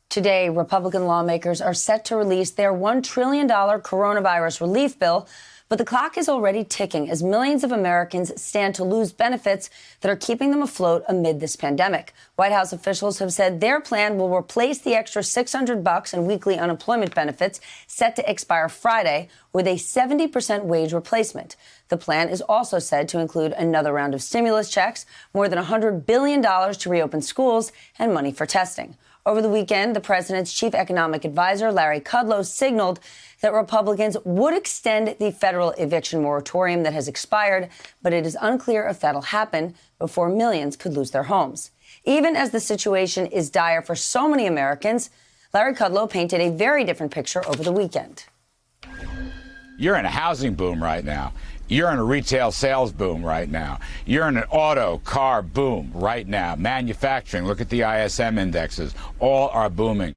Today, Republican lawmakers are set to release their $1 trillion coronavirus relief bill, but the clock is already ticking as millions of Americans stand to lose benefits that are keeping them afloat amid this pandemic. White House officials have said their plan will replace the extra $600 in weekly unemployment benefits set to expire Friday with a 70% wage replacement. The plan is also said to include another round of stimulus checks, more than $100 billion to reopen schools, and money for testing. Over the weekend, the president's chief economic advisor, Larry Kudlow, signaled that Republicans would extend the federal eviction moratorium that has expired, but it is unclear if that'll happen before millions could lose their homes. Even as the situation is dire for so many Americans, Larry Kudlow painted a very different picture over the weekend. You're in a housing boom right now. You're in a retail sales boom right now. You're in an auto car boom right now. Manufacturing, look at the ISM indexes. All are booming.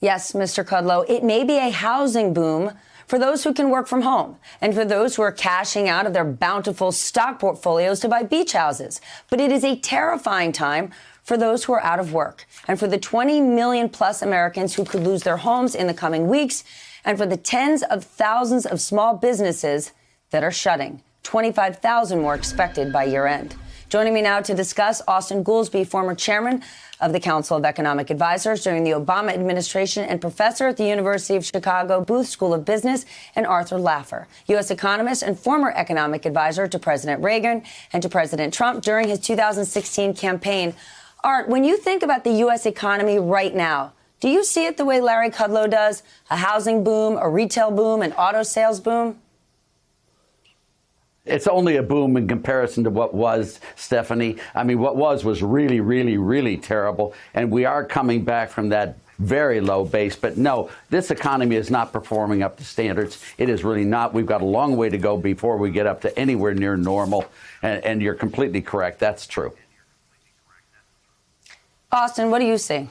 Yes, Mr. Kudlow, it may be a housing boom for those who can work from home and for those who are cashing out of their bountiful stock portfolios to buy beach houses. But it is a terrifying time for those who are out of work and for the 20 million plus Americans who could lose their homes in the coming weeks, and for the tens of thousands of small businesses that are shutting. 25,000 more expected by year end. Joining me now to discuss, Austan Goolsbee, former chairman of the Council of Economic Advisors during the Obama administration and professor at the University of Chicago Booth School of Business, and Arthur Laffer, U.S. economist and former economic advisor to President Reagan and to President Trump during his 2016 campaign. Art, when you think about the U.S. economy right now, do you see it the way Larry Kudlow does? A housing boom, a retail boom, an auto sales boom? It's only a boom in comparison to what was, Stephanie. I mean, what was really, really, really terrible. And we are coming back from that very low base. But no, this economy is not performing up to standards. It is really not. We've got a long way to go before we get up to anywhere near normal. And you're completely correct. That's true. Austan, what do you see?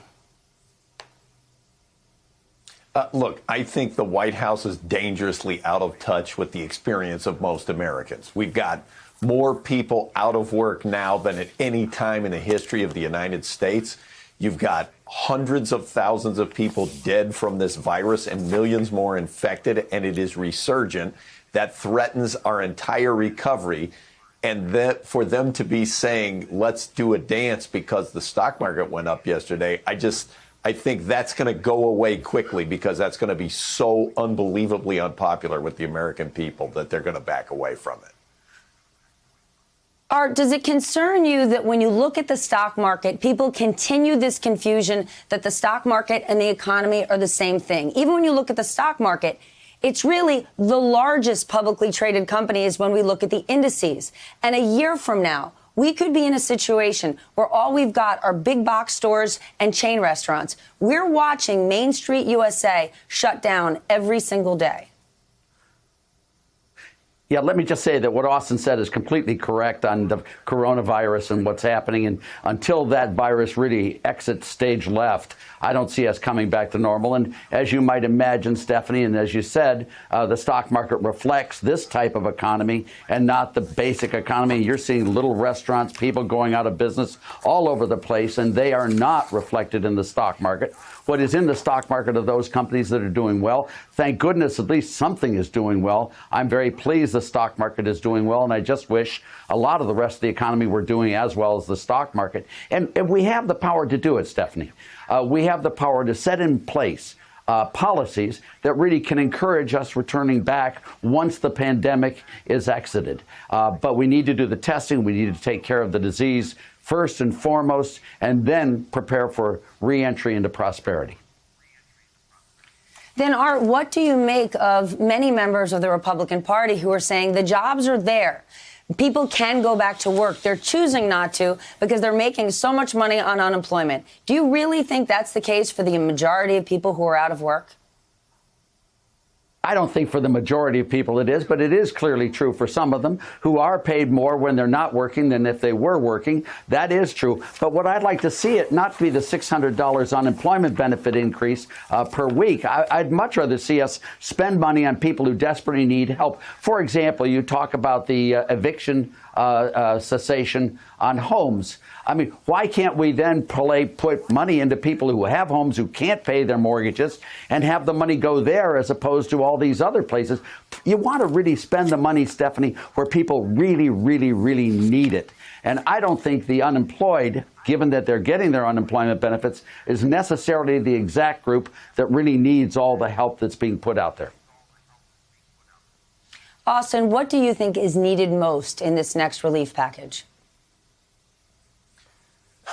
Look, I think the White House is dangerously out of touch with the experience of most Americans. We've got more people out of work now than at any time in the history of the United States. You've got hundreds of thousands of people dead from this virus and millions more infected, and it is resurgent. That threatens our entire recovery. And that for them to be saying, let's do a dance because the stock market went up yesterday, I think that's going to go away quickly because that's going to be so unbelievably unpopular with the American people that they're going to back away from it. Art, does it concern you that when you look at the stock market, people continue this confusion that the stock market and the economy are the same thing? Even when you look at the stock market, it's really the largest publicly traded companies when we look at the indices. And a year from now, we could be in a situation where all we've got are big box stores and chain restaurants. We're watching Main Street USA shut down every single day. Yeah, let me just say that what Austan said is completely correct on the coronavirus and what's happening. And until that virus really exits stage left, I don't see us coming back to normal. And as you might imagine, Stephanie, and as you said, the stock market reflects this type of economy and not the basic economy. You're seeing little restaurants, people going out of business all over the place, and they are not reflected in the stock market. What is in the stock market are those companies that are doing well. Thank goodness at least something is doing well. I'm very pleased the stock market is doing well, and I just wish a lot of the rest of the economy were doing as well as the stock market. And we have the power to do it, Stephanie. We have the power to set in place policies that really can encourage us returning back once the pandemic is exited. But we need to do the testing. We need to take care of the disease first and foremost, and then prepare for re-entry into prosperity. Then, Art, what do you make of many members of the Republican Party who are saying the jobs are there? People can go back to work. They're choosing not to because they're making so much money on unemployment. Do you really think that's the case for the majority of people who are out of work? I don't think for the majority of people it is, but it is clearly true for some of them who are paid more when they're not working than if they were working. That is true. But what I'd like to see it not be the $600 unemployment benefit increase per week. I'd much rather see us spend money on people who desperately need help. For example, you talk about the eviction cessation on homes. I mean, why can't we then put money into people who have homes who can't pay their mortgages and have the money go there as opposed to all these other places? You want to really spend the money, Stephanie, where people really, really, really need it. And I don't think the unemployed, given that they're getting their unemployment benefits, is necessarily the exact group that really needs all the help that's being put out there. Austin, what do you think is needed most in this next relief package?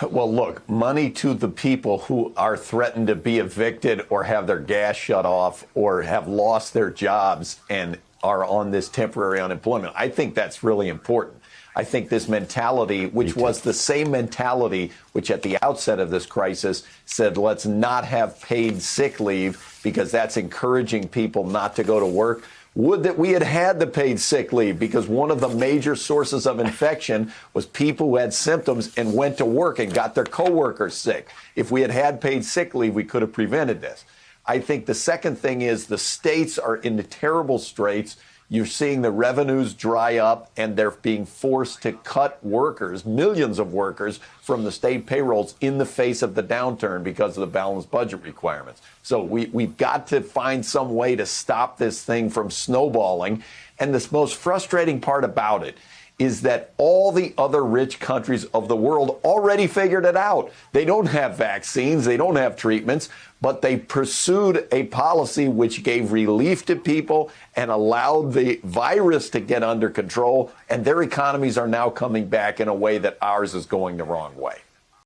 Well, look, money to the people who are threatened to be evicted or have their gas shut off or have lost their jobs and are on this temporary unemployment. I think that's really important. I think this mentality, which was the same mentality which at the outset of this crisis said, let's not have paid sick leave because that's encouraging people not to go to work. Would that we had had the paid sick leave, because one of the major sources of infection was people who had symptoms and went to work and got their coworkers sick. If we had had paid sick leave, we could have prevented this. I think the second thing is the states are in the terrible straits. You're seeing the revenues dry up and they're being forced to cut workers, millions of workers from the state payrolls in the face of the downturn because of the balanced budget requirements. So we've got to find some way to stop this thing from snowballing. And the most frustrating part about it is that all the other rich countries of the world already figured it out. They don't have vaccines, they don't have treatments, but they pursued a policy which gave relief to people and allowed the virus to get under control, and their economies are now coming back in a way that ours is going the wrong way.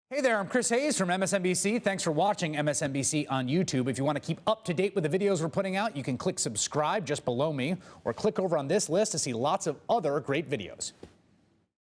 Hey there, I'm Chris Hayes from MSNBC. Thanks for watching MSNBC on YouTube. If you want to keep up to date with the videos we're putting out, you can click subscribe just below me or click over on this list to see lots of other great videos.